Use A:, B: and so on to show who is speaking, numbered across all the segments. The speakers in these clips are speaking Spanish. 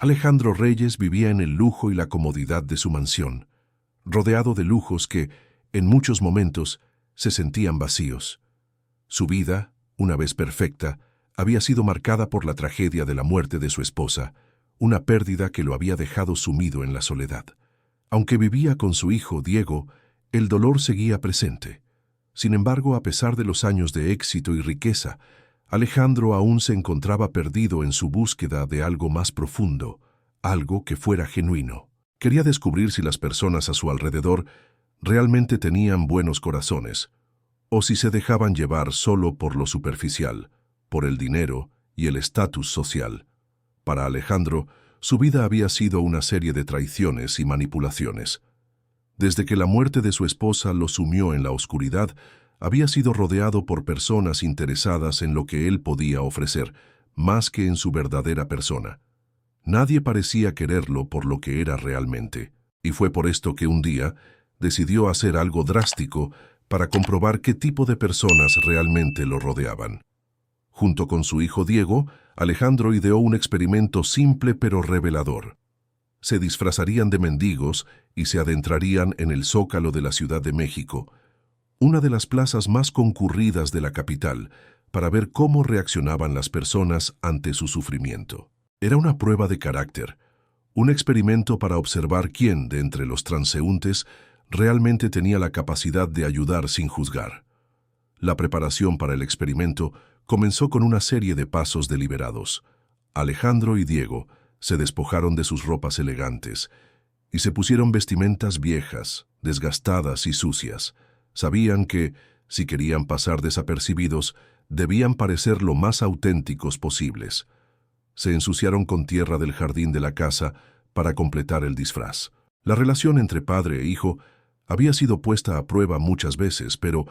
A: Alejandro Reyes vivía en el lujo y la comodidad de su mansión, rodeado de lujos que, en muchos momentos, se sentían vacíos. Su vida, una vez perfecta, había sido marcada por la tragedia de la muerte de su esposa, una pérdida que lo había dejado sumido en la soledad. Aunque vivía con su hijo Diego, el dolor seguía presente. Sin embargo, a pesar de los años de éxito y riqueza, Alejandro aún se encontraba perdido en su búsqueda de algo más profundo, algo que fuera genuino. Quería descubrir si las personas a su alrededor realmente tenían buenos corazones, o si se dejaban llevar solo por lo superficial, por el dinero y el estatus social. Para Alejandro, su vida había sido una serie de traiciones y manipulaciones. Desde que la muerte de su esposa lo sumió en la oscuridad, había sido rodeado por personas interesadas en lo que él podía ofrecer, más que en su verdadera persona. Nadie parecía quererlo por lo que era realmente, y fue por esto que un día decidió hacer algo drástico para comprobar qué tipo de personas realmente lo rodeaban. Junto con su hijo Diego, Alejandro ideó un experimento simple pero revelador. Se disfrazarían de mendigos y se adentrarían en el Zócalo de la Ciudad de México, una de las plazas más concurridas de la capital, para ver cómo reaccionaban las personas ante su sufrimiento. Era una prueba de carácter, un experimento para observar quién, de entre los transeúntes, realmente tenía la capacidad de ayudar sin juzgar. La preparación para el experimento comenzó con una serie de pasos deliberados. Alejandro y Diego se despojaron de sus ropas elegantes y se pusieron vestimentas viejas, desgastadas y sucias. Sabían que, si querían pasar desapercibidos, debían parecer lo más auténticos posibles. Se ensuciaron con tierra del jardín de la casa para completar el disfraz. La relación entre padre e hijo había sido puesta a prueba muchas veces, pero,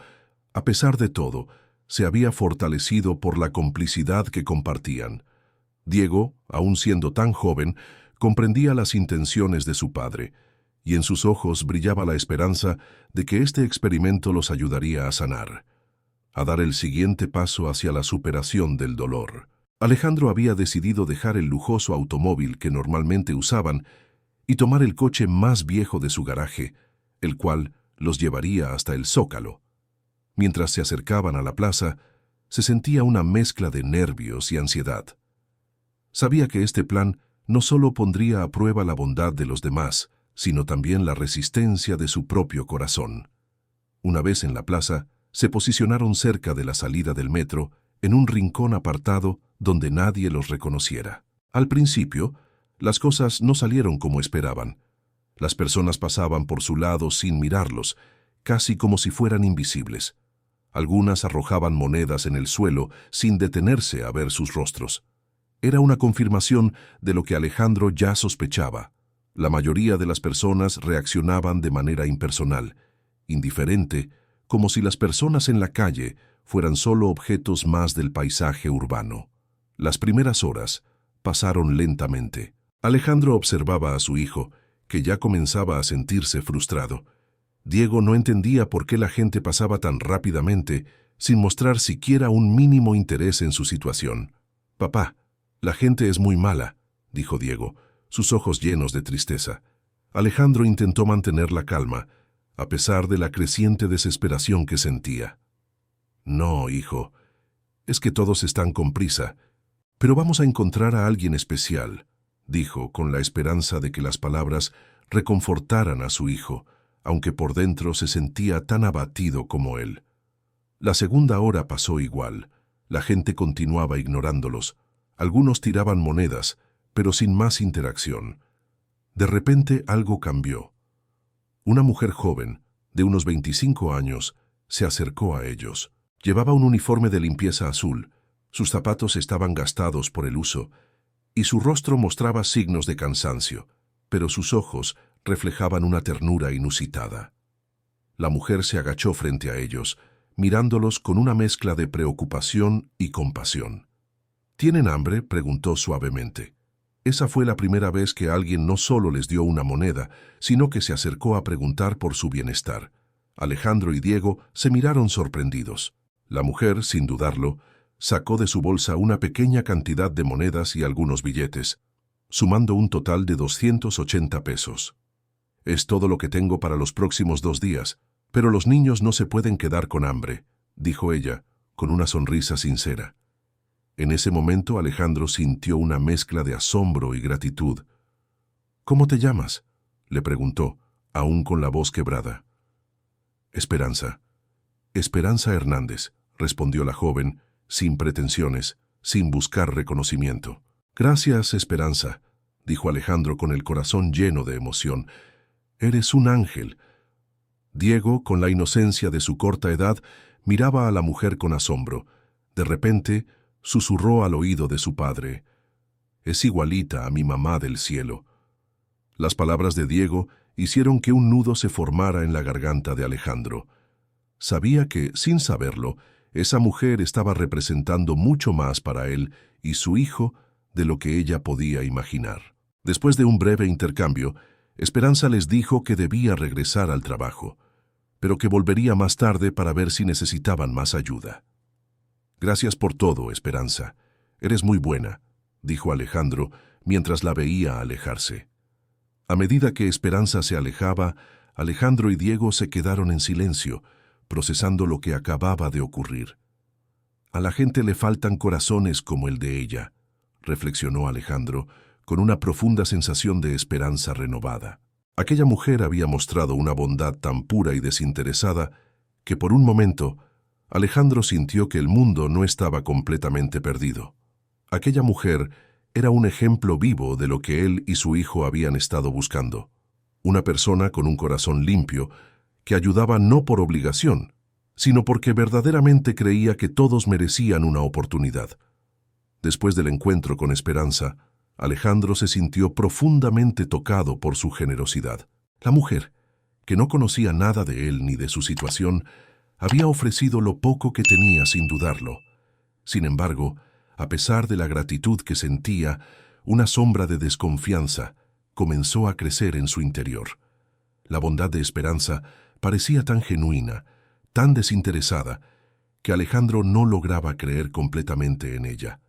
A: a pesar de todo, se había fortalecido por la complicidad que compartían. Diego, aun siendo tan joven, comprendía las intenciones de su padre, y en sus ojos brillaba la esperanza de que este experimento los ayudaría a sanar, a dar el siguiente paso hacia la superación del dolor. Alejandro había decidido dejar el lujoso automóvil que normalmente usaban y tomar el coche más viejo de su garaje, el cual los llevaría hasta el Zócalo. Mientras se acercaban a la plaza, se sentía una mezcla de nervios y ansiedad. Sabía que este plan no solo pondría a prueba la bondad de los demás, sino también la resistencia de su propio corazón. Una vez en la plaza, se posicionaron cerca de la salida del metro, en un rincón apartado donde nadie los reconociera. Al principio, las cosas no salieron como esperaban. Las personas pasaban por su lado sin mirarlos, casi como si fueran invisibles. Algunas arrojaban monedas en el suelo sin detenerse a ver sus rostros. Era una confirmación de lo que Alejandro ya sospechaba. La mayoría de las personas reaccionaban de manera impersonal, indiferente, como si las personas en la calle fueran solo objetos más del paisaje urbano. Las primeras horas pasaron lentamente. Alejandro observaba a su hijo, que ya comenzaba a sentirse frustrado. Diego no entendía por qué la gente pasaba tan rápidamente, sin mostrar siquiera un mínimo interés en su situación. «Papá, la gente es muy mala», dijo Diego, sus ojos llenos de tristeza. Alejandro intentó mantener la calma, a pesar de la creciente desesperación que sentía. «No, hijo, es que todos están con prisa, pero vamos a encontrar a alguien especial», dijo, con la esperanza de que las palabras reconfortaran a su hijo, aunque por dentro se sentía tan abatido como él. La segunda hora pasó igual. La gente continuaba ignorándolos. Algunos tiraban monedas, pero sin más interacción. De repente algo cambió. Una mujer joven, de unos 25 años, se acercó a ellos. Llevaba un uniforme de limpieza azul, sus zapatos estaban gastados por el uso, y su rostro mostraba signos de cansancio, pero sus ojos reflejaban una ternura inusitada. La mujer se agachó frente a ellos, mirándolos con una mezcla de preocupación y compasión. «¿Tienen hambre?», preguntó suavemente. Esa fue la primera vez que alguien no solo les dio una moneda, sino que se acercó a preguntar por su bienestar. Alejandro y Diego se miraron sorprendidos. La mujer, sin dudarlo, sacó de su bolsa una pequeña cantidad de monedas y algunos billetes. sumando un total de 280 pesos. «Es todo lo que tengo para los próximos 2 días, pero los niños no se pueden quedar con hambre», dijo ella, con una sonrisa sincera. En ese momento Alejandro sintió una mezcla de asombro y gratitud. «¿Cómo te llamas?», le preguntó, aún con la voz quebrada. «Esperanza». «Esperanza Hernández», respondió la joven, sin pretensiones, sin buscar reconocimiento. «Gracias, Esperanza», dijo Alejandro con el corazón lleno de emoción. «Eres un ángel». Diego, con la inocencia de su corta edad, miraba a la mujer con asombro. De repente, susurró al oído de su padre: «Es igualita a mi mamá del cielo». Las palabras de Diego hicieron que un nudo se formara en la garganta de Alejandro. Sabía que, sin saberlo, esa mujer estaba representando mucho más para él y su hijo de lo que ella podía imaginar. Después de un breve intercambio, Esperanza les dijo que debía regresar al trabajo, pero que volvería más tarde para ver si necesitaban más ayuda. «Gracias por todo, Esperanza. Eres muy buena», dijo Alejandro mientras la veía alejarse. A medida que Esperanza se alejaba, Alejandro y Diego se quedaron en silencio, procesando lo que acababa de ocurrir. «A la gente le faltan corazones como el de ella», reflexionó Alejandro, con una profunda sensación de esperanza renovada. Aquella mujer había mostrado una bondad tan pura y desinteresada que por un momento Alejandro sintió que el mundo no estaba completamente perdido. Aquella mujer era un ejemplo vivo de lo que él y su hijo habían estado buscando. Una persona con un corazón limpio que ayudaba no por obligación, sino porque verdaderamente creía que todos merecían una oportunidad. Después del encuentro con Esperanza, Alejandro se sintió profundamente tocado por su generosidad. La mujer, que no conocía nada de él ni de su situación, había ofrecido lo poco que tenía sin dudarlo. Sin embargo, a pesar de la gratitud que sentía, una sombra de desconfianza comenzó a crecer en su interior. La bondad de Esperanza parecía tan genuina, tan desinteresada, que Alejandro no lograba creer completamente en ella.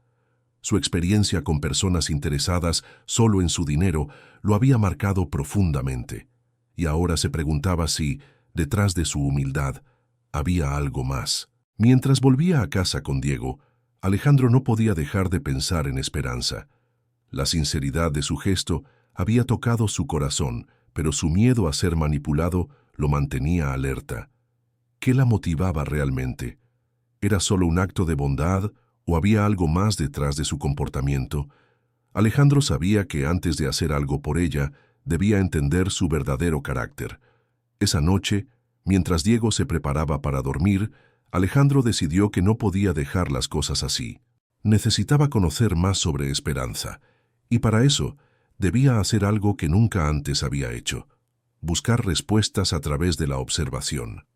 A: Su experiencia con personas interesadas solo en su dinero lo había marcado profundamente, y ahora se preguntaba si, detrás de su humildad, había algo más. Mientras volvía a casa con Diego, Alejandro no podía dejar de pensar en Esperanza. La sinceridad de su gesto había tocado su corazón, pero su miedo a ser manipulado lo mantenía alerta. ¿Qué la motivaba realmente? ¿Era solo un acto de bondad o había algo más detrás de su comportamiento? Alejandro sabía que antes de hacer algo por ella, debía entender su verdadero carácter. Esa noche, mientras Diego se preparaba para dormir, Alejandro decidió que no podía dejar las cosas así. Necesitaba conocer más sobre Esperanza, y para eso debía hacer algo que nunca antes había hecho: buscar respuestas a través de la observación.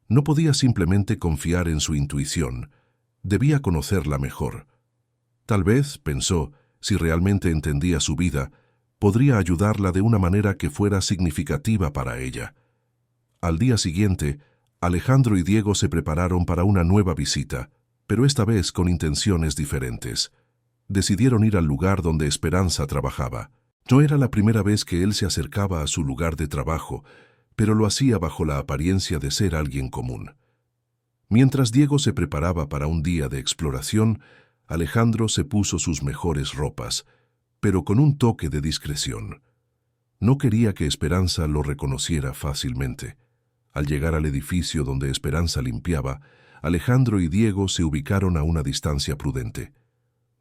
A: No podía simplemente confiar en su intuición, debía conocerla mejor. Tal vez, pensó, si realmente entendía su vida, podría ayudarla de una manera que fuera significativa para ella. Al día siguiente, Alejandro y Diego se prepararon para una nueva visita, pero esta vez con intenciones diferentes. Decidieron ir al lugar donde Esperanza trabajaba. No era la primera vez que él se acercaba a su lugar de trabajo, pero lo hacía bajo la apariencia de ser alguien común. Mientras Diego se preparaba para un día de exploración, Alejandro se puso sus mejores ropas, pero con un toque de discreción. No quería que Esperanza lo reconociera fácilmente. Al llegar al edificio donde Esperanza limpiaba, Alejandro y Diego se ubicaron a una distancia prudente.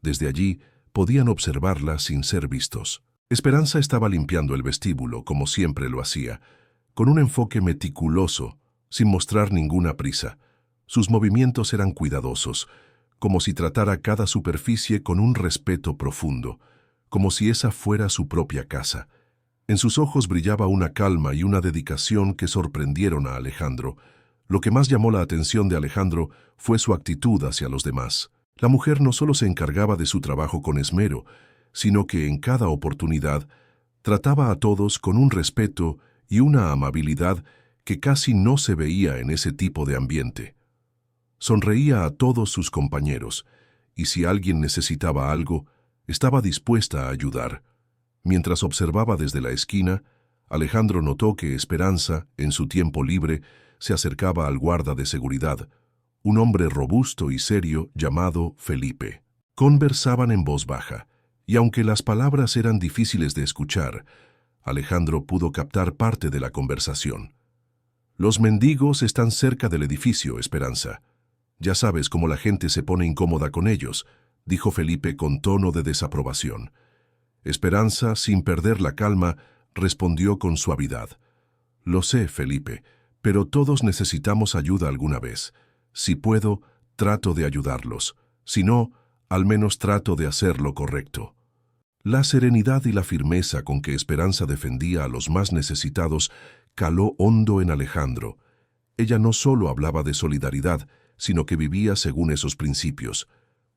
A: Desde allí podían observarla sin ser vistos. Esperanza estaba limpiando el vestíbulo, como siempre lo hacía, con un enfoque meticuloso, sin mostrar ninguna prisa. Sus movimientos eran cuidadosos, como si tratara cada superficie con un respeto profundo, como si esa fuera su propia casa. En sus ojos brillaba una calma y una dedicación que sorprendieron a Alejandro. Lo que más llamó la atención de Alejandro fue su actitud hacia los demás. La mujer no solo se encargaba de su trabajo con esmero, sino que en cada oportunidad trataba a todos con un respeto y una amabilidad que casi no se veía en ese tipo de ambiente. Sonreía a todos sus compañeros, y si alguien necesitaba algo, estaba dispuesta a ayudar. Mientras observaba desde la esquina, Alejandro notó que Esperanza, en su tiempo libre, se acercaba al guarda de seguridad, un hombre robusto y serio llamado Felipe. Conversaban en voz baja, y aunque las palabras eran difíciles de escuchar, Alejandro pudo captar parte de la conversación. «Los mendigos están cerca del edificio, Esperanza. Ya sabes cómo la gente se pone incómoda con ellos», dijo Felipe con tono de desaprobación. Esperanza, sin perder la calma, respondió con suavidad. «Lo sé, Felipe, pero todos necesitamos ayuda alguna vez. Si puedo, trato de ayudarlos. Si no, al menos trato de hacer lo correcto». La serenidad y la firmeza con que Esperanza defendía a los más necesitados caló hondo en Alejandro. Ella no solo hablaba de solidaridad, sino que vivía según esos principios.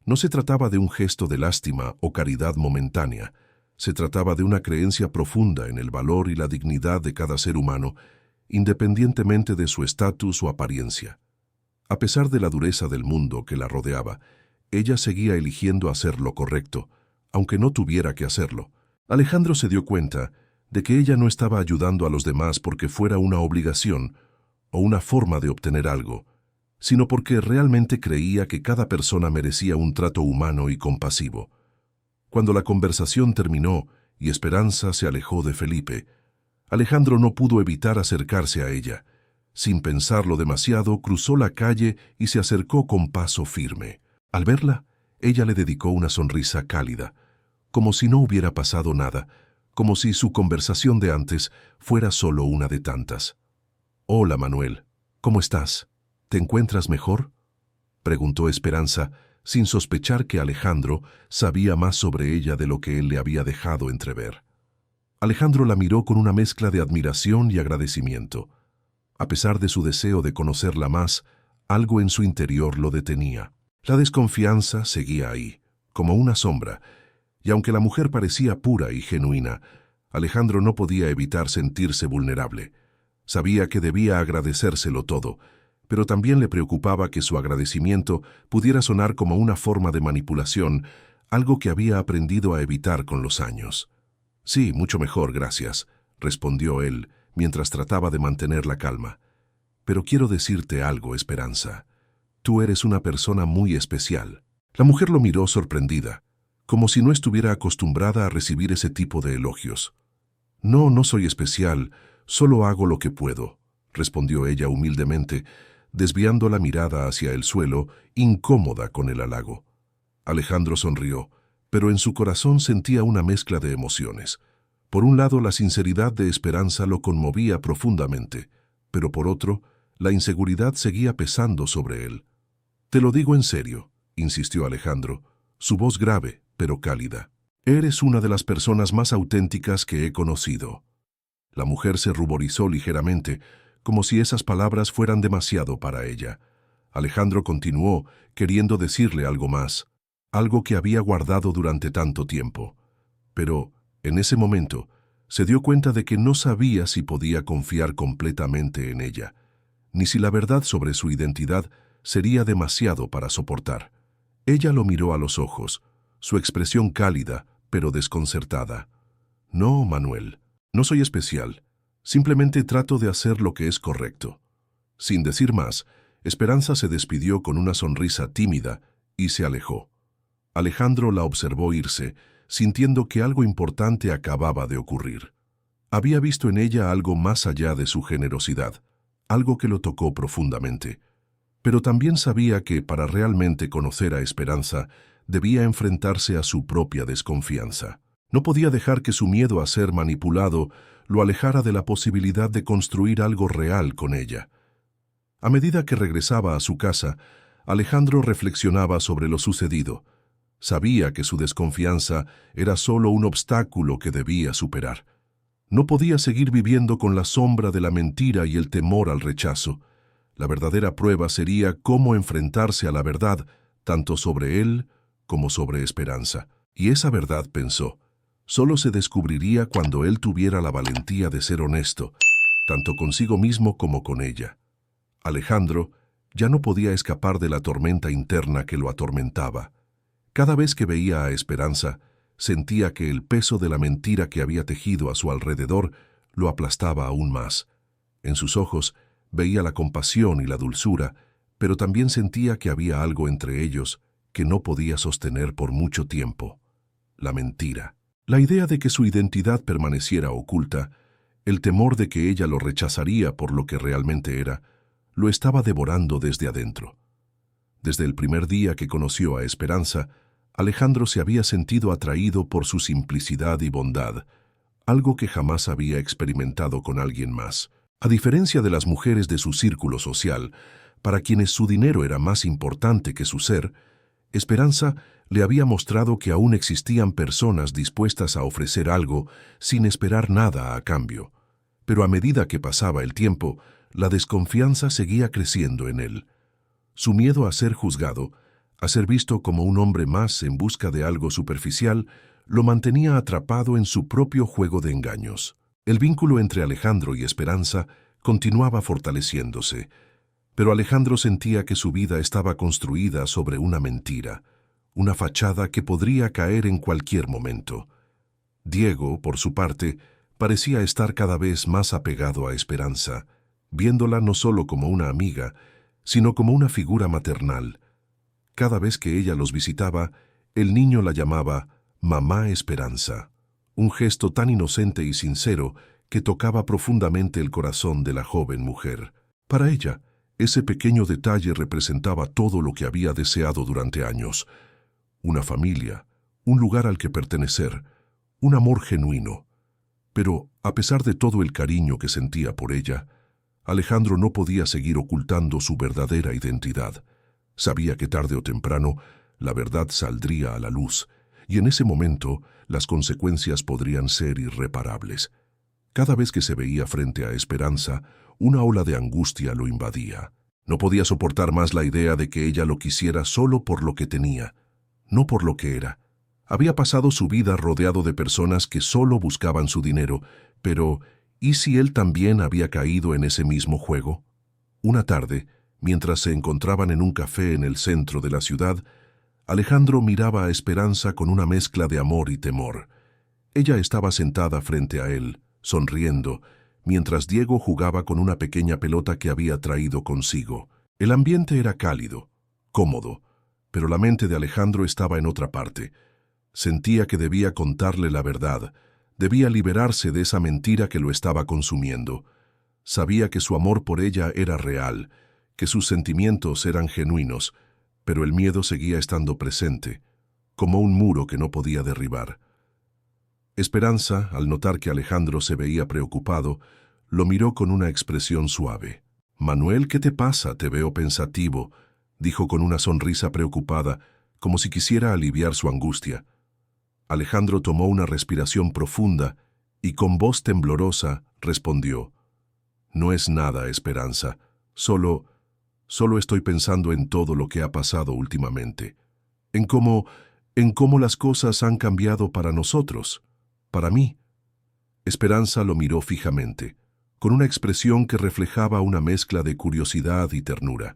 A: No se trataba de un gesto de lástima o caridad momentánea. Se trataba de una creencia profunda en el valor y la dignidad de cada ser humano, independientemente de su estatus o apariencia. A pesar de la dureza del mundo que la rodeaba, ella seguía eligiendo hacer lo correcto, aunque no tuviera que hacerlo. Alejandro se dio cuenta de que ella no estaba ayudando a los demás porque fuera una obligación o una forma de obtener algo, sino porque realmente creía que cada persona merecía un trato humano y compasivo. Cuando la conversación terminó y Esperanza se alejó de Felipe, Alejandro no pudo evitar acercarse a ella. Sin pensarlo demasiado, cruzó la calle y se acercó con paso firme. Al verla, ella le dedicó una sonrisa cálida, como si no hubiera pasado nada, como si su conversación de antes fuera solo una de tantas. «Hola, Manuel. ¿Cómo estás? ¿Te encuentras mejor?», preguntó Esperanza, sin sospechar que Alejandro sabía más sobre ella de lo que él le había dejado entrever. Alejandro la miró con una mezcla de admiración y agradecimiento. A pesar de su deseo de conocerla más, algo en su interior lo detenía. La desconfianza seguía ahí, como una sombra, y aunque la mujer parecía pura y genuina, Alejandro no podía evitar sentirse vulnerable. Sabía que debía agradecérselo todo, pero también le preocupaba que su agradecimiento pudiera sonar como una forma de manipulación, algo que había aprendido a evitar con los años. «Sí, mucho mejor, gracias», respondió él, mientras trataba de mantener la calma. «Pero quiero decirte algo, Esperanza. Tú eres una persona muy especial». La mujer lo miró sorprendida, como si no estuviera acostumbrada a recibir ese tipo de elogios. «No, no soy especial, solo hago lo que puedo», respondió ella humildemente, desviando la mirada hacia el suelo, incómoda con el halago. Alejandro sonrió, pero en su corazón sentía una mezcla de emociones. Por un lado, la sinceridad de Esperanza lo conmovía profundamente, pero por otro, la inseguridad seguía pesando sobre él. «Te lo digo en serio», insistió Alejandro, su voz grave, pero cálida. «Eres una de las personas más auténticas que he conocido». La mujer se ruborizó ligeramente, como si esas palabras fueran demasiado para ella. Alejandro continuó, queriendo decirle algo más, algo que había guardado durante tanto tiempo. Pero, en ese momento, se dio cuenta de que no sabía si podía confiar completamente en ella, ni si la verdad sobre su identidad sería demasiado para soportar. Ella lo miró a los ojos, su expresión cálida, pero desconcertada. «No, Manuel, no soy especial. Simplemente trato de hacer lo que es correcto». Sin decir más, Esperanza se despidió con una sonrisa tímida y se alejó. Alejandro la observó irse, sintiendo que algo importante acababa de ocurrir. Había visto en ella algo más allá de su generosidad, algo que lo tocó profundamente. Pero también sabía que, para realmente conocer a Esperanza, debía enfrentarse a su propia desconfianza. No podía dejar que su miedo a ser manipulado lo alejara de la posibilidad de construir algo real con ella. A medida que regresaba a su casa, Alejandro reflexionaba sobre lo sucedido. Sabía que su desconfianza era solo un obstáculo que debía superar. No podía seguir viviendo con la sombra de la mentira y el temor al rechazo. La verdadera prueba sería cómo enfrentarse a la verdad, tanto sobre él como sobre Esperanza. Y esa verdad, pensó, solo se descubriría cuando él tuviera la valentía de ser honesto, tanto consigo mismo como con ella. Alejandro ya no podía escapar de la tormenta interna que lo atormentaba. Cada vez que veía a Esperanza, sentía que el peso de la mentira que había tejido a su alrededor lo aplastaba aún más. En sus ojos veía la compasión y la dulzura, pero también sentía que había algo entre ellos que no podía sostener por mucho tiempo: la mentira. La idea de que su identidad permaneciera oculta, el temor de que ella lo rechazaría por lo que realmente era, lo estaba devorando desde adentro. Desde el primer día que conoció a Esperanza, Alejandro se había sentido atraído por su simplicidad y bondad, algo que jamás había experimentado con alguien más. A diferencia de las mujeres de su círculo social, para quienes su dinero era más importante que su ser, Esperanza le había mostrado que aún existían personas dispuestas a ofrecer algo sin esperar nada a cambio. Pero a medida que pasaba el tiempo, la desconfianza seguía creciendo en él. Su miedo a ser juzgado, a ser visto como un hombre más en busca de algo superficial, lo mantenía atrapado en su propio juego de engaños. El vínculo entre Alejandro y Esperanza continuaba fortaleciéndose, pero Alejandro sentía que su vida estaba construida sobre una mentira, una fachada que podría caer en cualquier momento. Diego, por su parte, parecía estar cada vez más apegado a Esperanza, viéndola no solo como una amiga, sino como una figura maternal. Cada vez que ella los visitaba, el niño la llamaba Mamá Esperanza, un gesto tan inocente y sincero que tocaba profundamente el corazón de la joven mujer. Para ella, ese pequeño detalle representaba todo lo que había deseado durante años: una familia, un lugar al que pertenecer, un amor genuino. Pero, a pesar de todo el cariño que sentía por ella, Alejandro no podía seguir ocultando su verdadera identidad. Sabía que tarde o temprano la verdad saldría a la luz, y en ese momento las consecuencias podrían ser irreparables. Cada vez que se veía frente a Esperanza, una ola de angustia lo invadía. No podía soportar más la idea de que ella lo quisiera solo por lo que tenía, no por lo que era. Había pasado su vida rodeado de personas que solo buscaban su dinero, pero ¿y si él también había caído en ese mismo juego? Una tarde, mientras se encontraban en un café en el centro de la ciudad, Alejandro miraba a Esperanza con una mezcla de amor y temor. Ella estaba sentada frente a él, sonriendo, mientras Diego jugaba con una pequeña pelota que había traído consigo. El ambiente era cálido, cómodo, pero la mente de Alejandro estaba en otra parte. Sentía que debía contarle la verdad, debía liberarse de esa mentira que lo estaba consumiendo. Sabía que su amor por ella era real, que sus sentimientos eran genuinos, pero el miedo seguía estando presente, como un muro que no podía derribar. Esperanza, al notar que Alejandro se veía preocupado, lo miró con una expresión suave. «Manuel, ¿qué te pasa? Te veo pensativo», dijo con una sonrisa preocupada, como si quisiera aliviar su angustia. Alejandro tomó una respiración profunda y con voz temblorosa respondió: «No es nada, Esperanza, solo estoy pensando en todo lo que ha pasado últimamente, en cómo las cosas han cambiado para nosotros, para mí». Esperanza lo miró fijamente, con una expresión que reflejaba una mezcla de curiosidad y ternura.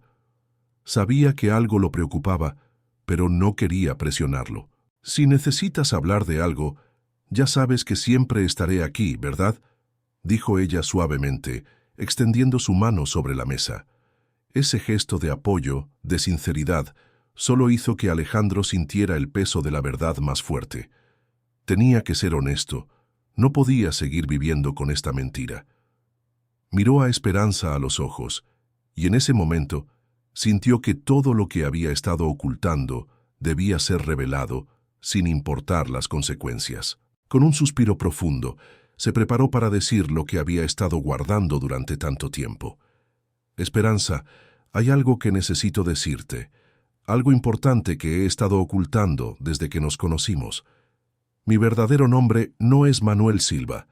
A: Sabía que algo lo preocupaba, pero no quería presionarlo. «Si necesitas hablar de algo, ya sabes que siempre estaré aquí, ¿verdad?», dijo ella suavemente, extendiendo su mano sobre la mesa. Ese gesto de apoyo, de sinceridad, solo hizo que Alejandro sintiera el peso de la verdad más fuerte. Tenía que ser honesto, no podía seguir viviendo con esta mentira. Miró a Esperanza a los ojos, y en ese momento sintió que todo lo que había estado ocultando debía ser revelado, sin importar las consecuencias. Con un suspiro profundo, se preparó para decir lo que había estado guardando durante tanto tiempo. «Esperanza, hay algo que necesito decirte, algo importante que he estado ocultando desde que nos conocimos. Mi verdadero nombre no es Manuel Silva,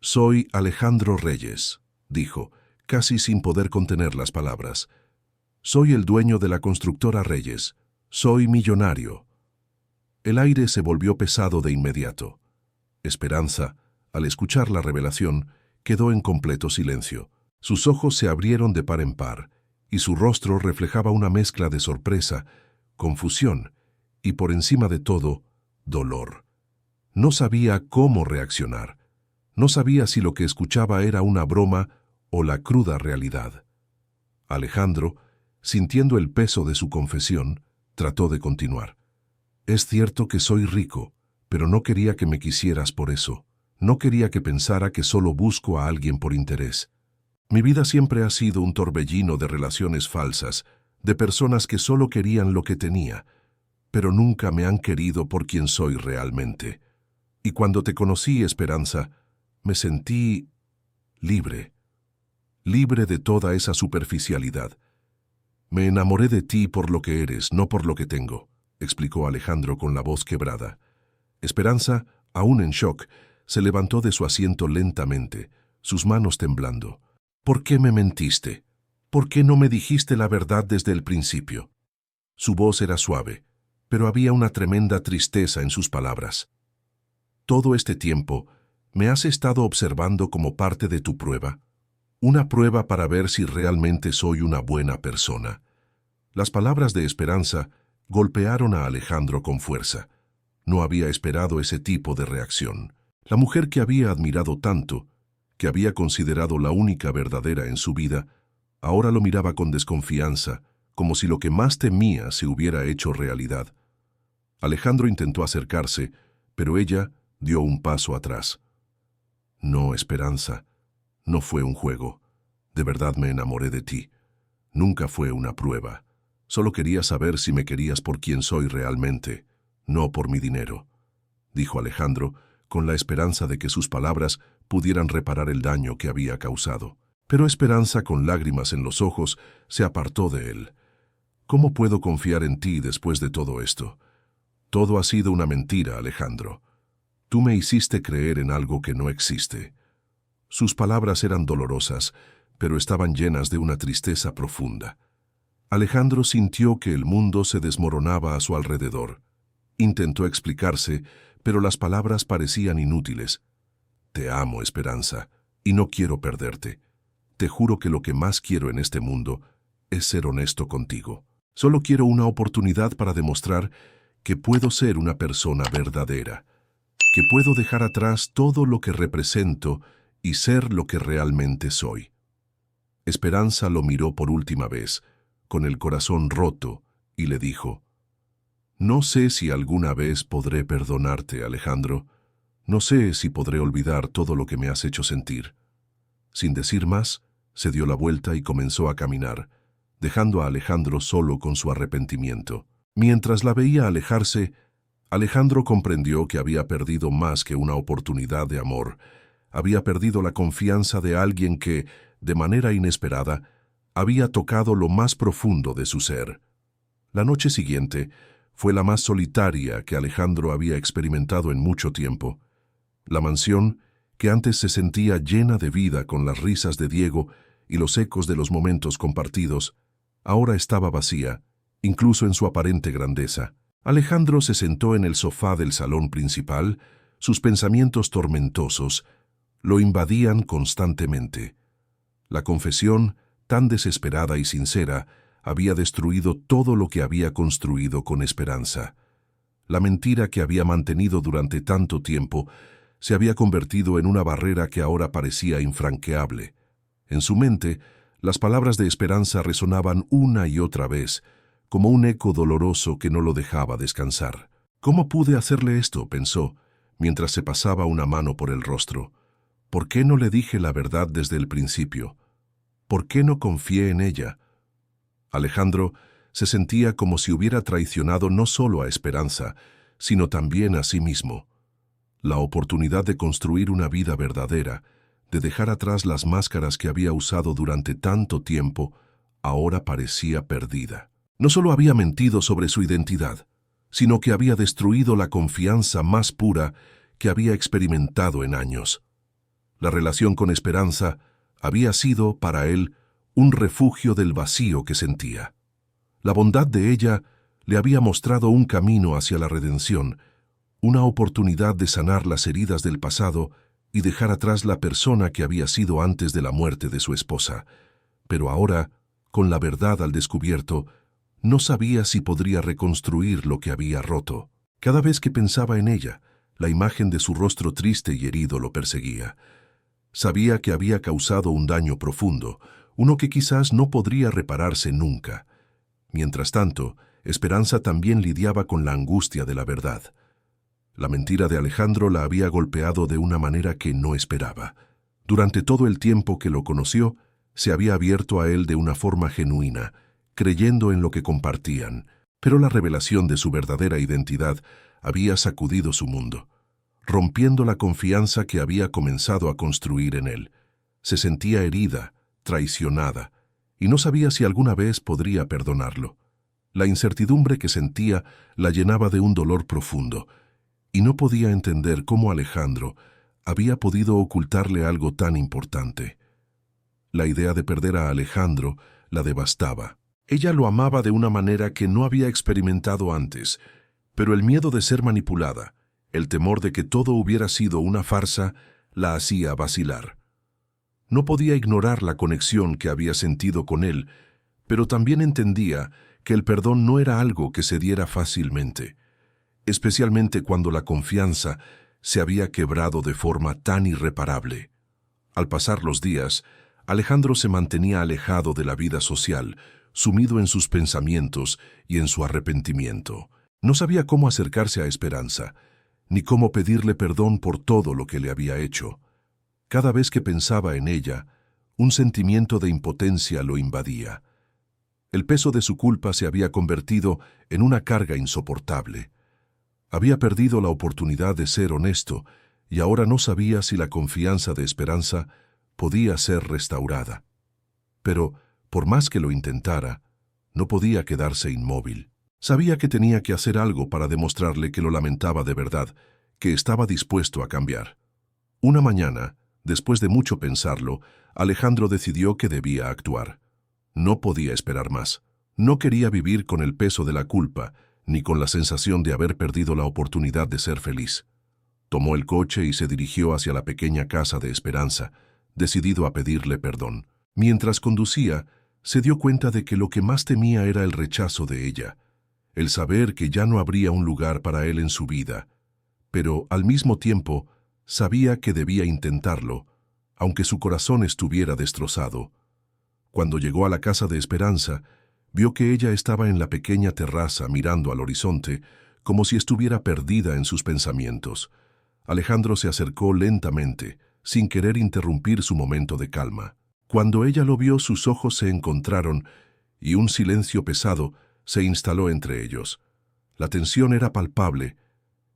A: soy Alejandro Reyes», dijo, casi sin poder contener las palabras. «Soy el dueño de la constructora Reyes, soy millonario». El aire se volvió pesado de inmediato. Esperanza, al escuchar la revelación, quedó en completo silencio. Sus ojos se abrieron de par en par, y su rostro reflejaba una mezcla de sorpresa, confusión y, por encima de todo, dolor. No sabía cómo reaccionar. No sabía si lo que escuchaba era una broma o la cruda realidad. Alejandro, sintiendo el peso de su confesión, trató de continuar. Es cierto que soy rico, pero no quería que me quisieras por eso. No quería que pensara que solo busco a alguien por interés. Mi vida siempre ha sido un torbellino de relaciones falsas, de personas que solo querían lo que tenía, pero nunca me han querido por quien soy realmente. Y cuando te conocí, Esperanza, me sentí libre, libre de toda esa superficialidad. Me enamoré de ti por lo que eres, no por lo que tengo, explicó Alejandro con la voz quebrada. Esperanza, aún en shock, se levantó de su asiento lentamente, sus manos temblando. ¿Por qué me mentiste? ¿Por qué no me dijiste la verdad desde el principio? Su voz era suave, pero había una tremenda tristeza en sus palabras. Todo este tiempo, ¿me has estado observando como parte de tu prueba? Una prueba para ver si realmente soy una buena persona. Las palabras de Esperanza golpearon a Alejandro con fuerza. No había esperado ese tipo de reacción. La mujer que había admirado tanto, que había considerado la única verdadera en su vida, ahora lo miraba con desconfianza, como si lo que más temía se hubiera hecho realidad. Alejandro intentó acercarse, pero ella dio un paso atrás. No, Esperanza, no fue un juego. De verdad me enamoré de ti. Nunca fue una prueba. Solo quería saber si me querías por quien soy realmente, no por mi dinero, dijo Alejandro, con la esperanza de que sus palabras pudieran reparar el daño que había causado. Pero Esperanza, con lágrimas en los ojos, se apartó de él. ¿Cómo puedo confiar en ti después de todo esto? Todo ha sido una mentira, Alejandro. Tú me hiciste creer en algo que no existe. Sus palabras eran dolorosas, pero estaban llenas de una tristeza profunda. Alejandro sintió que el mundo se desmoronaba a su alrededor. Intentó explicarse, pero las palabras parecían inútiles. Te amo, Esperanza, y no quiero perderte. Te juro que lo que más quiero en este mundo es ser honesto contigo. Solo quiero una oportunidad para demostrar que puedo ser una persona verdadera, que puedo dejar atrás todo lo que represento y ser lo que realmente soy. Esperanza lo miró por última vez, con el corazón roto, y le dijo: No sé si alguna vez podré perdonarte, Alejandro. No sé si podré olvidar todo lo que me has hecho sentir. Sin decir más, se dio la vuelta y comenzó a caminar, dejando a Alejandro solo con su arrepentimiento. Mientras la veía alejarse, Alejandro comprendió que había perdido más que una oportunidad de amor. Había perdido la confianza de alguien que, de manera inesperada, había tocado lo más profundo de su ser. La noche siguiente fue la más solitaria que Alejandro había experimentado en mucho tiempo. La mansión, que antes se sentía llena de vida con las risas de Diego y los ecos de los momentos compartidos, ahora estaba vacía, incluso en su aparente grandeza. Alejandro se sentó en el sofá del salón principal, sus pensamientos tormentosos lo invadían constantemente. La confesión, tan desesperada y sincera, había destruido todo lo que había construido con Esperanza. La mentira que había mantenido durante tanto tiempo se había convertido en una barrera que ahora parecía infranqueable. En su mente, las palabras de Esperanza resonaban una y otra vez, como un eco doloroso que no lo dejaba descansar. ¿Cómo pude hacerle esto?, pensó, mientras se pasaba una mano por el rostro. ¿Por qué no le dije la verdad desde el principio? ¿Por qué no confié en ella? Alejandro se sentía como si hubiera traicionado no solo a Esperanza, sino también a sí mismo. La oportunidad de construir una vida verdadera, de dejar atrás las máscaras que había usado durante tanto tiempo, ahora parecía perdida. No solo había mentido sobre su identidad, sino que había destruido la confianza más pura que había experimentado en años. La relación con Esperanza había sido, para él, un refugio del vacío que sentía. La bondad de ella le había mostrado un camino hacia la redención, una oportunidad de sanar las heridas del pasado y dejar atrás la persona que había sido antes de la muerte de su esposa. Pero ahora, con la verdad al descubierto, no sabía si podría reconstruir lo que había roto. Cada vez que pensaba en ella, La imagen de su rostro triste y herido lo perseguía. Sabía que había causado un daño profundo, uno que quizás no podría repararse nunca. Mientras tanto, Esperanza también lidiaba con la angustia de la verdad. La mentira de Alejandro la había golpeado de una manera que no esperaba. Durante todo el tiempo que lo conoció, se había abierto a él de una forma genuina, creyendo en lo que compartían, pero la revelación de su verdadera identidad había sacudido su mundo, rompiendo la confianza que había comenzado a construir en él. Se sentía herida, traicionada, y no sabía si alguna vez podría perdonarlo. La incertidumbre que sentía la llenaba de un dolor profundo, y no podía entender cómo Alejandro había podido ocultarle algo tan importante. La idea de perder a Alejandro la devastaba. Ella lo amaba de una manera que no había experimentado antes, pero el miedo de ser manipulada, el temor de que todo hubiera sido una farsa, la hacía vacilar. No podía ignorar la conexión que había sentido con él, pero también entendía que el perdón no era algo que se diera fácilmente, especialmente cuando la confianza se había quebrado de forma tan irreparable. Al pasar los días, Alejandro se mantenía alejado de la vida social, sumido en sus pensamientos y en su arrepentimiento. No sabía cómo acercarse a Esperanza, ni cómo pedirle perdón por todo lo que le había hecho. Cada vez que pensaba en ella, un sentimiento de impotencia lo invadía. El peso de su culpa se había convertido en una carga insoportable. Había perdido la oportunidad de ser honesto y ahora no sabía si la confianza de Esperanza podía ser restaurada. Pero, por más que lo intentara, no podía quedarse inmóvil. Sabía que tenía que hacer algo para demostrarle que lo lamentaba de verdad, que estaba dispuesto a cambiar. Una mañana, después de mucho pensarlo, Alejandro decidió que debía actuar. No podía esperar más. No quería vivir con el peso de la culpa, ni con la sensación de haber perdido la oportunidad de ser feliz. Tomó el coche y se dirigió hacia la pequeña casa de Esperanza, decidido a pedirle perdón. Mientras conducía, se dio cuenta de que lo que más temía era el rechazo de ella, el saber que ya no habría un lugar para él en su vida, pero al mismo tiempo sabía que debía intentarlo, aunque su corazón estuviera destrozado. Cuando llegó a la casa de Esperanza, vio que ella estaba en la pequeña terraza mirando al horizonte, como si estuviera perdida en sus pensamientos. Alejandro se acercó lentamente, sin querer interrumpir su momento de calma. Cuando ella lo vio, sus ojos se encontraron y un silencio pesado se instaló entre ellos. La tensión era palpable,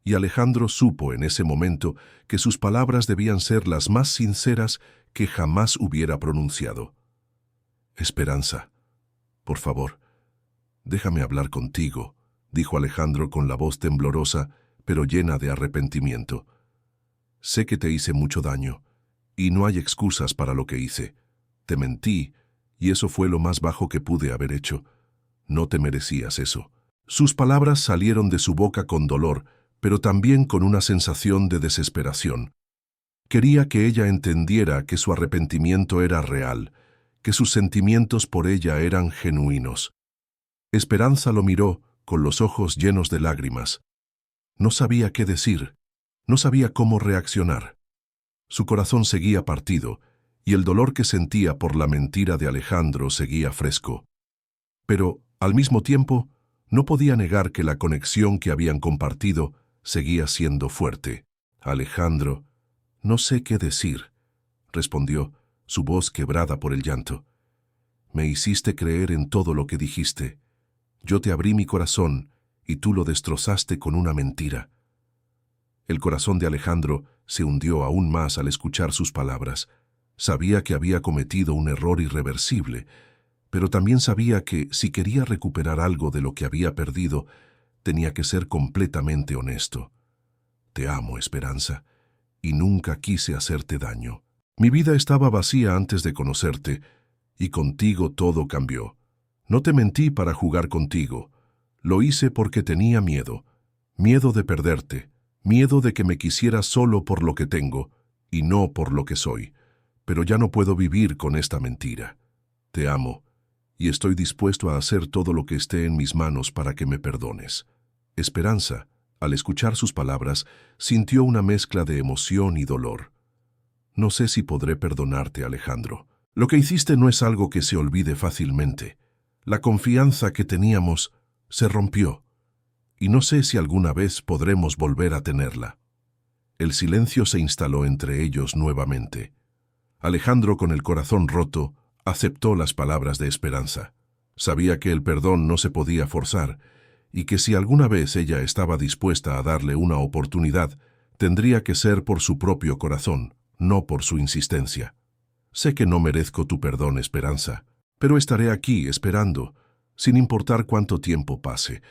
A: y Alejandro supo en ese momento que sus palabras debían ser las más sinceras que jamás hubiera pronunciado. «Esperanza, por favor, déjame hablar contigo», dijo Alejandro con la voz temblorosa, pero llena de arrepentimiento. «Sé que te hice mucho daño, y no hay excusas para lo que hice. Te mentí, y eso fue lo más bajo que pude haber hecho. No te merecías eso». Sus palabras salieron de su boca con dolor, pero también con una sensación de desesperación. Quería que ella entendiera que su arrepentimiento era real, que sus sentimientos por ella eran genuinos. Esperanza lo miró con los ojos llenos de lágrimas. No sabía qué decir, no sabía cómo reaccionar. Su corazón seguía partido, y el dolor que sentía por la mentira de Alejandro seguía fresco. Pero, al mismo tiempo, no podía negar que la conexión que habían compartido seguía siendo fuerte. «Alejandro, no sé qué decir», respondió, su voz quebrada por el llanto. «Me hiciste creer en todo lo que dijiste. Yo te abrí mi corazón y tú lo destrozaste con una mentira». El corazón de Alejandro se hundió aún más al escuchar sus palabras. Sabía que había cometido un error irreversible, pero también sabía que, si quería recuperar algo de lo que había perdido, tenía que ser completamente honesto. «Te amo, Esperanza, y nunca quise hacerte daño. Mi vida estaba vacía antes de conocerte, y contigo todo cambió. No te mentí para jugar contigo. Lo hice porque tenía miedo. Miedo de perderte, miedo de que me quisieras solo por lo que tengo, y no por lo que soy. Pero ya no puedo vivir con esta mentira. Te amo, y estoy dispuesto a hacer todo lo que esté en mis manos para que me perdones. Esperanza, Al escuchar sus palabras, sintió una mezcla de emoción y dolor. No sé si podré perdonarte, Alejandro. Lo que hiciste no es algo que se olvide fácilmente. La confianza que teníamos se rompió, y no sé si alguna vez podremos volver a tenerla. El silencio se instaló entre ellos nuevamente. Alejandro, con el corazón roto, aceptó las palabras de Esperanza. Sabía que el perdón no se podía forzar, y que si alguna vez ella estaba dispuesta a darle una oportunidad, tendría que ser por su propio corazón, no por su insistencia. Sé que no merezco tu perdón, Esperanza, pero estaré aquí esperando, sin importar cuánto tiempo pase.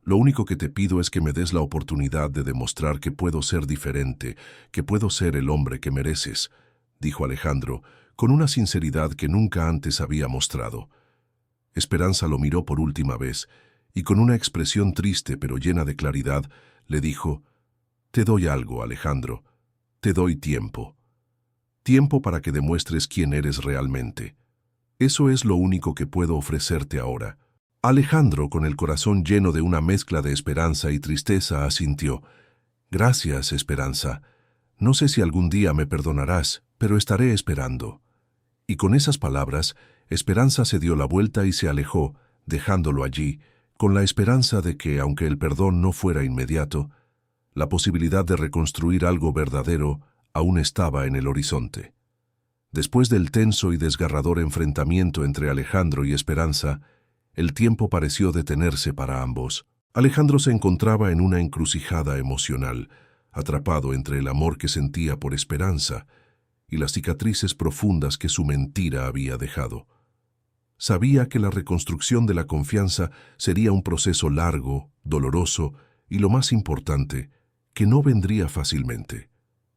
A: Lo único que te pido es que me des la oportunidad de demostrar que puedo ser diferente, que puedo ser el hombre que mereces, dijo Alejandro, con una sinceridad que nunca antes había mostrado. Esperanza lo miró por última vez, y con una expresión triste pero llena de claridad, le dijo: «Te doy algo, Alejandro. Te doy tiempo. Tiempo para que demuestres quién eres realmente. Eso es lo único que puedo ofrecerte ahora». Alejandro, con el corazón lleno de una mezcla de esperanza y tristeza, asintió. «Gracias, Esperanza. No sé si algún día me perdonarás, pero estaré esperando». Y con esas palabras, Esperanza se dio la vuelta y se alejó, dejándolo allí, con la esperanza de que, aunque el perdón no fuera inmediato, la posibilidad de reconstruir algo verdadero aún estaba en el horizonte. Después del tenso y desgarrador enfrentamiento entre Alejandro y Esperanza, el tiempo pareció detenerse para ambos. Alejandro se encontraba en una encrucijada emocional, atrapado entre el amor que sentía por Esperanza y las cicatrices profundas que su mentira había dejado. Sabía que la reconstrucción de la confianza sería un proceso largo, doloroso y, lo más importante, que no vendría fácilmente.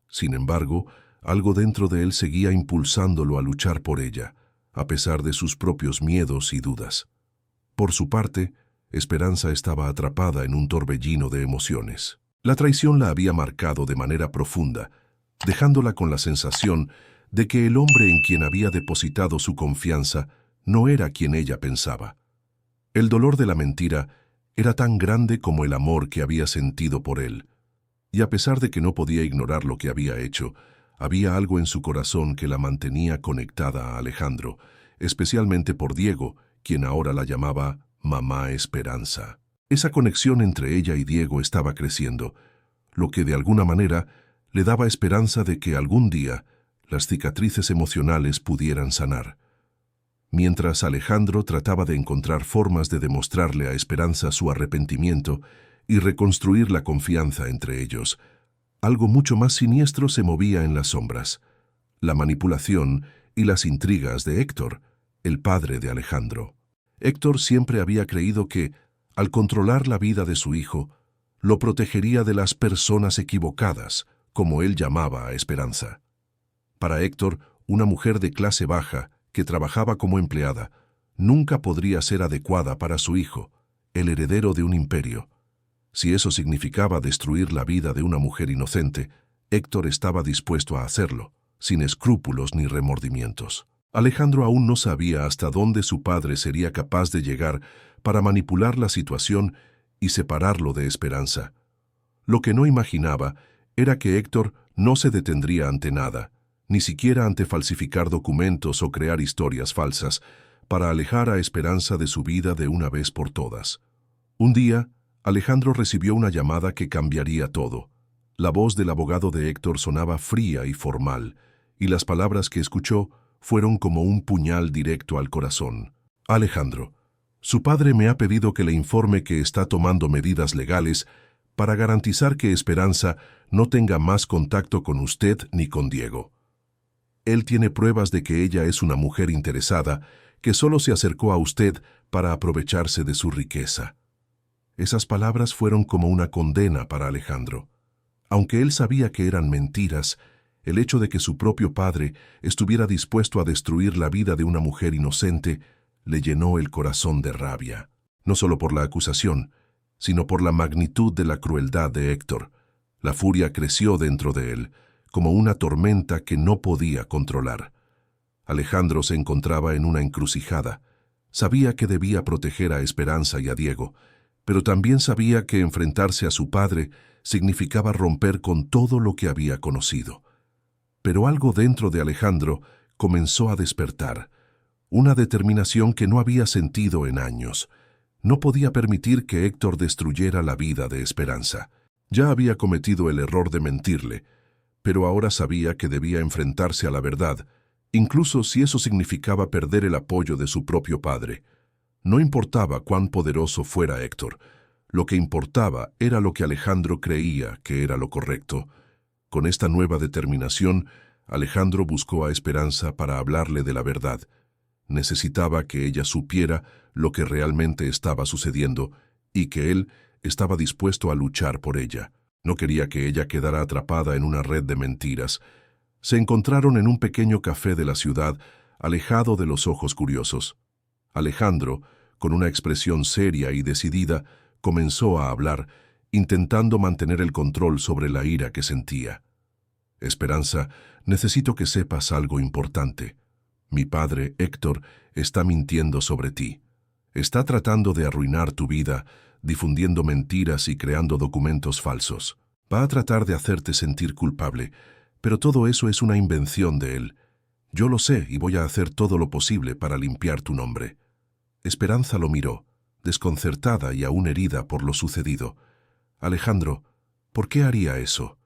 A: Sin embargo, algo dentro de él seguía impulsándolo a luchar por ella, a pesar de sus propios miedos y dudas. Por su parte, Esperanza estaba atrapada en un torbellino de emociones. La traición la había marcado de manera profunda, dejándola con la sensación de que el hombre en quien había depositado su confianza no era quien ella pensaba. El dolor de la mentira era tan grande como el amor que había sentido por él, y a pesar de que no podía ignorar lo que había hecho, había algo en su corazón que la mantenía conectada a Alejandro, especialmente por Diego, quien ahora la llamaba Mamá Esperanza. Esa conexión entre ella y Diego estaba creciendo, lo que de alguna manera le daba esperanza de que algún día las cicatrices emocionales pudieran sanar. Mientras Alejandro trataba de encontrar formas de demostrarle a Esperanza su arrepentimiento y reconstruir la confianza entre ellos, algo mucho más siniestro se movía en las sombras: la manipulación y las intrigas de Héctor, el padre de Alejandro. Héctor siempre había creído que, al controlar la vida de su hijo, lo protegería de las personas equivocadas, como él llamaba a Esperanza. Para Héctor, una mujer de clase baja, que trabajaba como empleada, nunca podría ser adecuada para su hijo, el heredero de un imperio. Si eso significaba destruir la vida de una mujer inocente, Héctor estaba dispuesto a hacerlo, sin escrúpulos ni remordimientos. Alejandro aún no sabía hasta dónde su padre sería capaz de llegar para manipular la situación y separarlo de Esperanza. Lo que no imaginaba era que Héctor no se detendría ante nada, ni siquiera ante falsificar documentos o crear historias falsas, para alejar a Esperanza de su vida de una vez por todas. Un día, Alejandro recibió una llamada que cambiaría todo. La voz del abogado de Héctor sonaba fría y formal, y las palabras que escuchó fueron como un puñal directo al corazón. «Alejandro, su padre me ha pedido que le informe que está tomando medidas legales para garantizar que Esperanza no tenga más contacto con usted ni con Diego. Él tiene pruebas de que ella es una mujer interesada que solo se acercó a usted para aprovecharse de su riqueza». Esas palabras fueron como una condena para Alejandro. Aunque él sabía que eran mentiras, el hecho de que su propio padre estuviera dispuesto a destruir la vida de una mujer inocente le llenó el corazón de rabia, no solo por la acusación, sino por la magnitud de la crueldad de Héctor. La furia creció dentro de él, como una tormenta que no podía controlar. Alejandro se encontraba en una encrucijada. Sabía que debía proteger a Esperanza y a Diego, pero también sabía que enfrentarse a su padre significaba romper con todo lo que había conocido. Pero algo dentro de Alejandro comenzó a despertar, una determinación que no había sentido en años. No podía permitir que Héctor destruyera la vida de Esperanza. Ya había cometido el error de mentirle, pero ahora sabía que debía enfrentarse a la verdad, incluso si eso significaba perder el apoyo de su propio padre. No importaba cuán poderoso fuera Héctor, lo que importaba era lo que Alejandro creía que era lo correcto. Con esta nueva determinación, Alejandro buscó a Esperanza para hablarle de la verdad. Necesitaba que ella supiera lo que realmente estaba sucediendo y que él estaba dispuesto a luchar por ella. No quería que ella quedara atrapada en una red de mentiras. Se encontraron en un pequeño café de la ciudad, alejado de los ojos curiosos. Alejandro, con una expresión seria y decidida, comenzó a hablar, intentando mantener el control sobre la ira que sentía. Esperanza, necesito que sepas algo importante. Mi padre, Héctor, está mintiendo sobre ti. Está tratando de arruinar tu vida, difundiendo mentiras y creando documentos falsos. Va a tratar de hacerte sentir culpable, pero todo eso es una invención de él. Yo lo sé y voy a hacer todo lo posible para limpiar tu nombre. Esperanza lo miró, desconcertada y aún herida por lo sucedido. Alejandro, ¿por qué haría eso?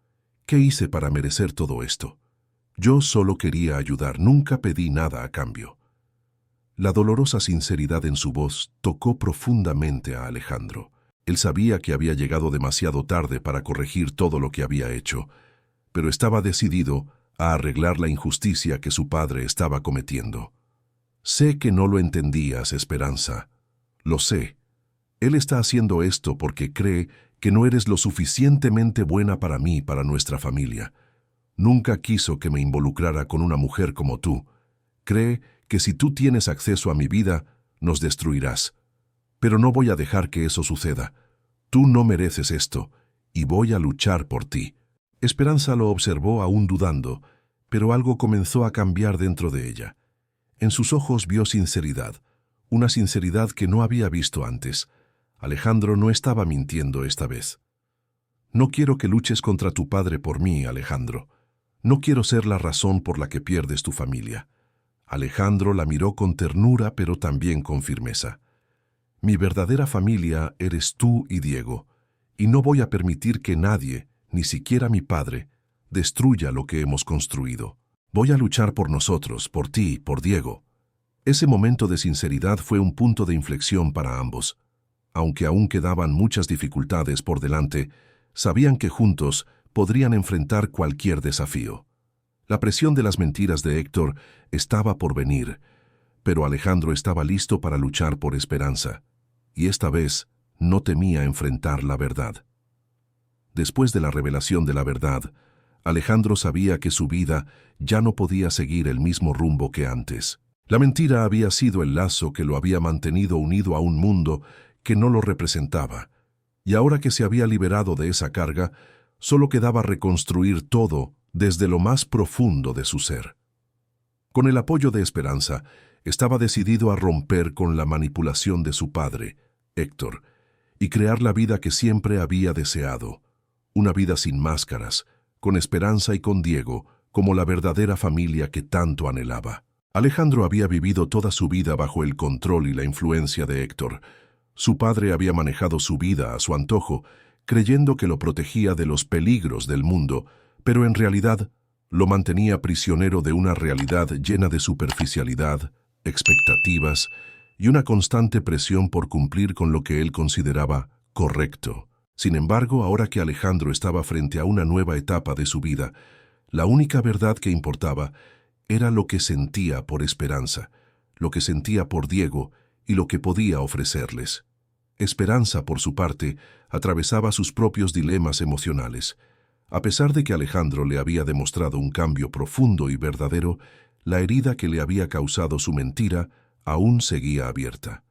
A: ¿Qué hice para merecer todo esto? Yo solo quería ayudar, nunca pedí nada a cambio. La dolorosa sinceridad en su voz tocó profundamente a Alejandro. Él sabía que había llegado demasiado tarde para corregir todo lo que había hecho, pero estaba decidido a arreglar la injusticia que su padre estaba cometiendo. Sé que no lo entendías, Esperanza. Lo sé. Él está haciendo esto porque cree que no eres lo suficientemente buena para mí y para nuestra familia. Nunca quiso que me involucrara con una mujer como tú. Cree que si tú tienes acceso a mi vida, nos destruirás. Pero no voy a dejar que eso suceda. Tú no mereces esto, y voy a luchar por ti. Esperanza lo observó aún dudando, pero algo comenzó a cambiar dentro de ella. En sus ojos vio sinceridad, una sinceridad que no había visto antes. Alejandro no estaba mintiendo esta vez. No quiero que luches contra tu padre por mí, Alejandro. No quiero ser la razón por la que pierdes tu familia. Alejandro la miró con ternura, pero también con firmeza. Mi verdadera familia eres tú y Diego, y no voy a permitir que nadie, ni siquiera mi padre, destruya lo que hemos construido. Voy a luchar por nosotros, por ti, por Diego. Ese momento de sinceridad fue un punto de inflexión para ambos. Aunque aún quedaban muchas dificultades por delante, sabían que juntos podrían enfrentar cualquier desafío. La presión de las mentiras de Héctor estaba por venir, pero Alejandro estaba listo para luchar por Esperanza, y esta vez no temía enfrentar la verdad. Después de la revelación de la verdad, Alejandro sabía que su vida ya no podía seguir el mismo rumbo que antes. La mentira había sido el lazo que lo había mantenido unido a un mundo que no lo representaba, y ahora que se había liberado de esa carga, solo quedaba reconstruir todo desde lo más profundo de su ser. Con el apoyo de Esperanza, estaba decidido a romper con la manipulación de su padre, Héctor, y crear la vida que siempre había deseado, una vida sin máscaras, con Esperanza y con Diego, como la verdadera familia que tanto anhelaba. Alejandro había vivido toda su vida bajo el control y la influencia de Héctor. Su padre había manejado su vida a su antojo, creyendo que lo protegía de los peligros del mundo, pero en realidad lo mantenía prisionero de una realidad llena de superficialidad, expectativas y una constante presión por cumplir con lo que él consideraba correcto. Sin embargo, ahora que Alejandro estaba frente a una nueva etapa de su vida, la única verdad que importaba era lo que sentía por Esperanza, lo que sentía por Diego y lo que podía ofrecerles. Esperanza, por su parte, atravesaba sus propios dilemas emocionales. A pesar de que Alejandro le había demostrado un cambio profundo y verdadero, la herida que le había causado su mentira aún seguía abierta.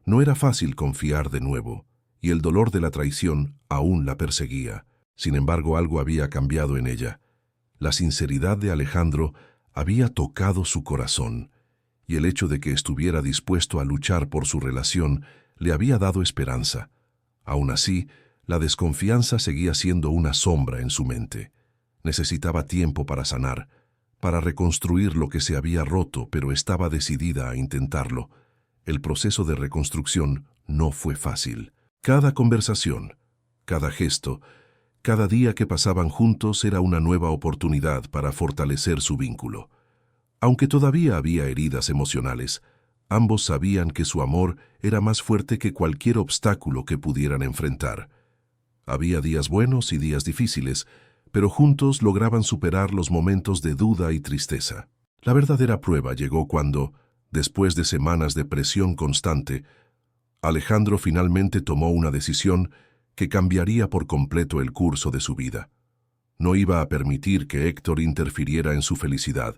A: No era fácil confiar de nuevo, y el dolor de la traición aún la perseguía. Sin embargo, algo había cambiado en ella. La sinceridad de Alejandro había tocado su corazón, y el hecho de que estuviera dispuesto a luchar por su relación le había dado esperanza. Aún así, la desconfianza seguía siendo una sombra en su mente. Necesitaba tiempo para sanar, para reconstruir lo que se había roto, pero estaba decidida a intentarlo. El proceso de reconstrucción no fue fácil. Cada conversación, cada gesto, cada día que pasaban juntos era una nueva oportunidad para fortalecer su vínculo. Aunque todavía había heridas emocionales, ambos sabían que su amor era más fuerte que cualquier obstáculo que pudieran enfrentar. Había días buenos y días difíciles, pero juntos lograban superar los momentos de duda y tristeza. La verdadera prueba llegó cuando, después de semanas de presión constante, Alejandro finalmente tomó una decisión que cambiaría por completo el curso de su vida. No iba a permitir que Héctor interfiriera en su felicidad,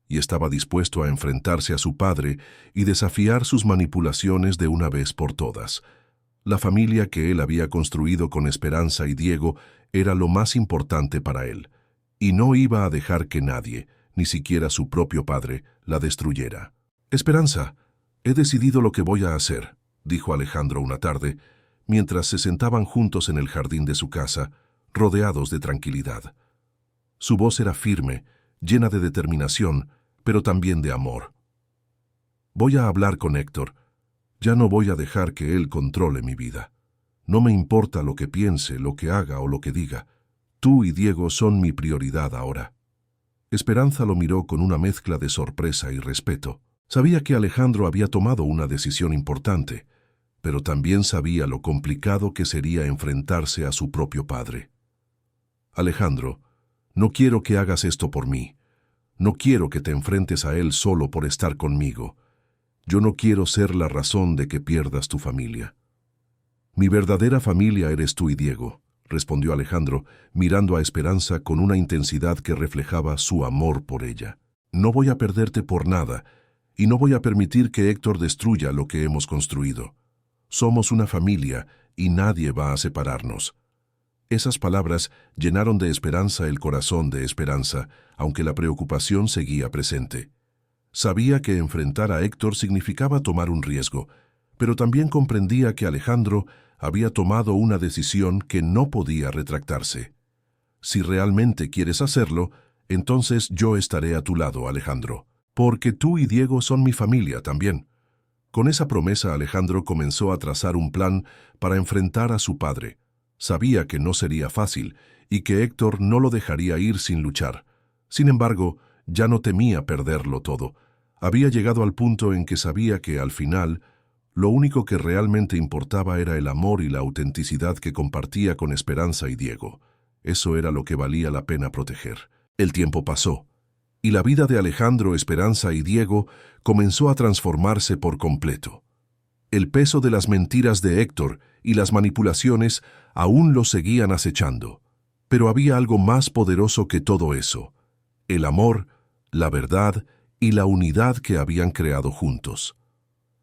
A: y estaba dispuesto a enfrentarse a su padre y desafiar sus manipulaciones de una vez por todas. La familia que él había construido con Esperanza y Diego era lo más importante para él, y no iba a dejar que nadie, ni siquiera su propio padre, la destruyera. «Esperanza, he decidido lo que voy a hacer», dijo Alejandro una tarde, mientras se sentaban juntos en el jardín de su casa, rodeados de tranquilidad. Su voz era firme, llena de determinación, pero también de amor. «Voy a hablar con Héctor. Ya no voy a dejar que él controle mi vida. No me importa lo que piense, lo que haga o lo que diga. Tú y Diego son mi prioridad ahora». Esperanza lo miró con una mezcla de sorpresa y respeto. Sabía que Alejandro había tomado una decisión importante, pero también sabía lo complicado que sería enfrentarse a su propio padre. «Alejandro, no quiero que hagas esto por mí. No quiero que te enfrentes a él solo por estar conmigo. Yo no quiero ser la razón de que pierdas tu familia». «Mi verdadera familia eres tú y Diego», respondió Alejandro, mirando a Esperanza con una intensidad que reflejaba su amor por ella. «No voy a perderte por nada, y no voy a permitir que Héctor destruya lo que hemos construido. Somos una familia y nadie va a separarnos». Esas palabras llenaron de esperanza el corazón de Esperanza, aunque la preocupación seguía presente. Sabía que enfrentar a Héctor significaba tomar un riesgo, pero también comprendía que Alejandro había tomado una decisión que no podía retractarse. «Si realmente quieres hacerlo, entonces yo estaré a tu lado, Alejandro, porque tú y Diego son mi familia también». Con esa promesa, Alejandro comenzó a trazar un plan para enfrentar a su padre. Sabía que no sería fácil y que Héctor no lo dejaría ir sin luchar. Sin embargo, ya no temía perderlo todo. Había llegado al punto en que sabía que, al final, lo único que realmente importaba era el amor y la autenticidad que compartía con Esperanza y Diego. Eso era lo que valía la pena proteger. El tiempo pasó, y la vida de Alejandro, Esperanza y Diego comenzó a transformarse por completo. El peso de las mentiras de Héctor y las manipulaciones aún lo seguían acechando, pero había algo más poderoso que todo eso: el amor, la verdad y la unidad que habían creado juntos.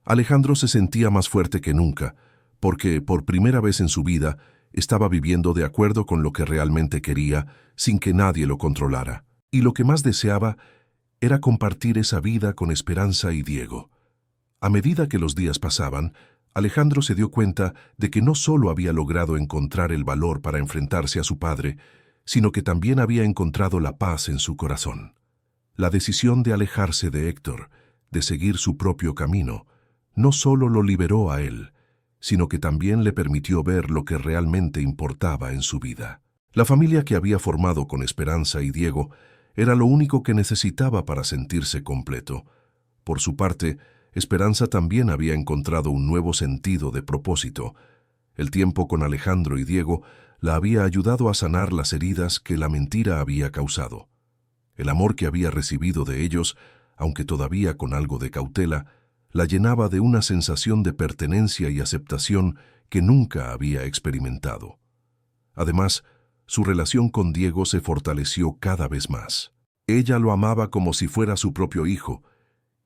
A: Alejandro se sentía más fuerte que nunca, porque por primera vez en su vida estaba viviendo de acuerdo con lo que realmente quería, sin que nadie lo controlara. Y lo que más deseaba era compartir esa vida con Esperanza y Diego. A medida que los días pasaban, Alejandro se dio cuenta de que no solo había logrado encontrar el valor para enfrentarse a su padre, sino que también había encontrado la paz en su corazón. La decisión de alejarse de Héctor, de seguir su propio camino, no solo lo liberó a él, sino que también le permitió ver lo que realmente importaba en su vida. La familia que había formado con Esperanza y Diego era lo único que necesitaba para sentirse completo. Por su parte, Esperanza también había encontrado un nuevo sentido de propósito. El tiempo con Alejandro y Diego la había ayudado a sanar las heridas que la mentira había causado. El amor que había recibido de ellos, aunque todavía con algo de cautela, la llenaba de una sensación de pertenencia y aceptación que nunca había experimentado. Además, su relación con Diego se fortaleció cada vez más. Ella lo amaba como si fuera su propio hijo,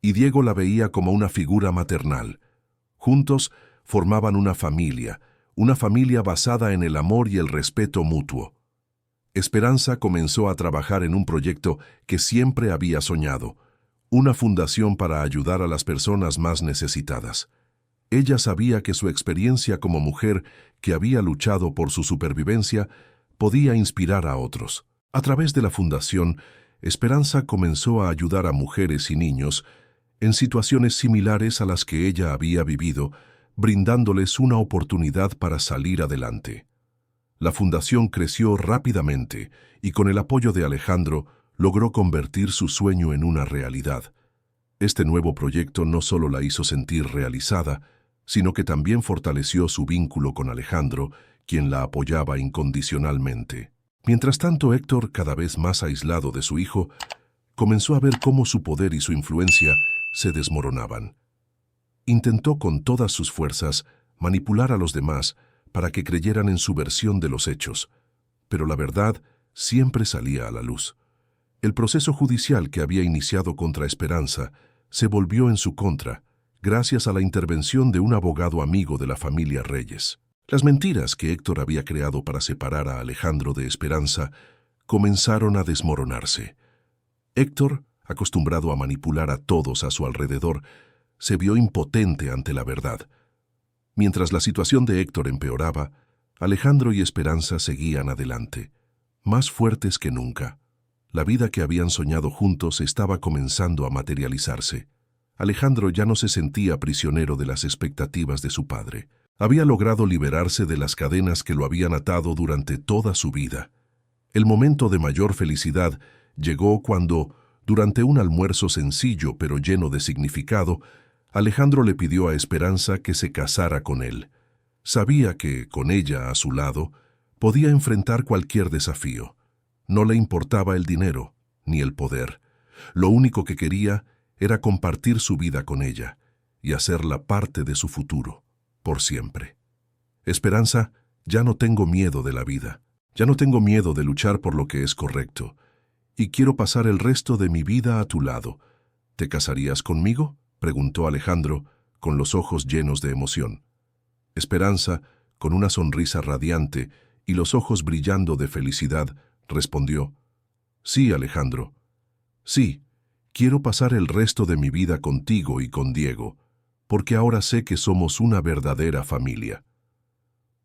A: y Diego la veía como una figura maternal. Juntos formaban una familia basada en el amor y el respeto mutuo. Esperanza comenzó a trabajar en un proyecto que siempre había soñado, una fundación para ayudar a las personas más necesitadas. Ella sabía que su experiencia como mujer que había luchado por su supervivencia podía inspirar a otros. A través de la fundación, Esperanza comenzó a ayudar a mujeres y niños en situaciones similares a las que ella había vivido, brindándoles una oportunidad para salir adelante. La fundación creció rápidamente y con el apoyo de Alejandro logró convertir su sueño en una realidad. Este nuevo proyecto no solo la hizo sentir realizada, sino que también fortaleció su vínculo con Alejandro, quien la apoyaba incondicionalmente. Mientras tanto, Héctor, cada vez más aislado de su hijo, comenzó a ver cómo su poder y su influencia se desmoronaban. Intentó con todas sus fuerzas manipular a los demás para que creyeran en su versión de los hechos, pero la verdad siempre salía a la luz. El proceso judicial que había iniciado contra Esperanza se volvió en su contra, gracias a la intervención de un abogado amigo de la familia Reyes. Las mentiras que Héctor había creado para separar a Alejandro de Esperanza comenzaron a desmoronarse. Héctor, acostumbrado a manipular a todos a su alrededor, se vio impotente ante la verdad. Mientras la situación de Héctor empeoraba, Alejandro y Esperanza seguían adelante, más fuertes que nunca. La vida que habían soñado juntos estaba comenzando a materializarse. Alejandro ya no se sentía prisionero de las expectativas de su padre. Había logrado liberarse de las cadenas que lo habían atado durante toda su vida. El momento de mayor felicidad llegó cuando, durante un almuerzo sencillo pero lleno de significado, Alejandro le pidió a Esperanza que se casara con él. Sabía que, con ella a su lado, podía enfrentar cualquier desafío. No le importaba el dinero, ni el poder. Lo único que quería era compartir su vida con ella y hacerla parte de su futuro, por siempre. Esperanza, ya no tengo miedo de la vida. Ya no tengo miedo de luchar por lo que es correcto. Y quiero pasar el resto de mi vida a tu lado. ¿Te casarías conmigo?, preguntó Alejandro, con los ojos llenos de emoción. Esperanza, con una sonrisa radiante y los ojos brillando de felicidad, respondió: «Sí, Alejandro. Sí, quiero pasar el resto de mi vida contigo y con Diego, porque ahora sé que somos una verdadera familia».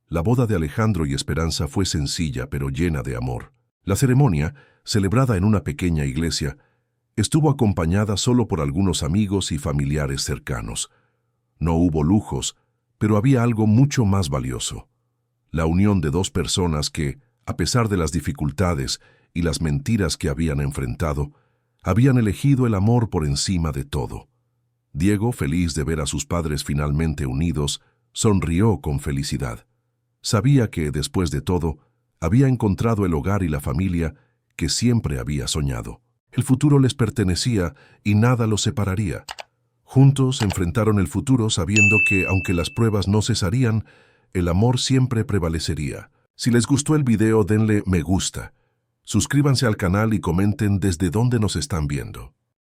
A: La boda de Alejandro y Esperanza fue sencilla pero llena de amor. La ceremonia, celebrada en una pequeña iglesia, estuvo acompañada solo por algunos amigos y familiares cercanos. No hubo lujos, pero había algo mucho más valioso: la unión de dos personas que, a pesar de las dificultades y las mentiras que habían enfrentado, habían elegido el amor por encima de todo. Diego, feliz de ver a sus padres finalmente unidos, sonrió con felicidad. Sabía que, después de todo, había encontrado el hogar y la familia que siempre había soñado. El futuro les pertenecía y nada los separaría. Juntos enfrentaron el futuro sabiendo que, aunque las pruebas no cesarían, el amor siempre prevalecería. Si les gustó el video, denle me gusta. Suscríbanse al canal y comenten desde dónde nos están viendo.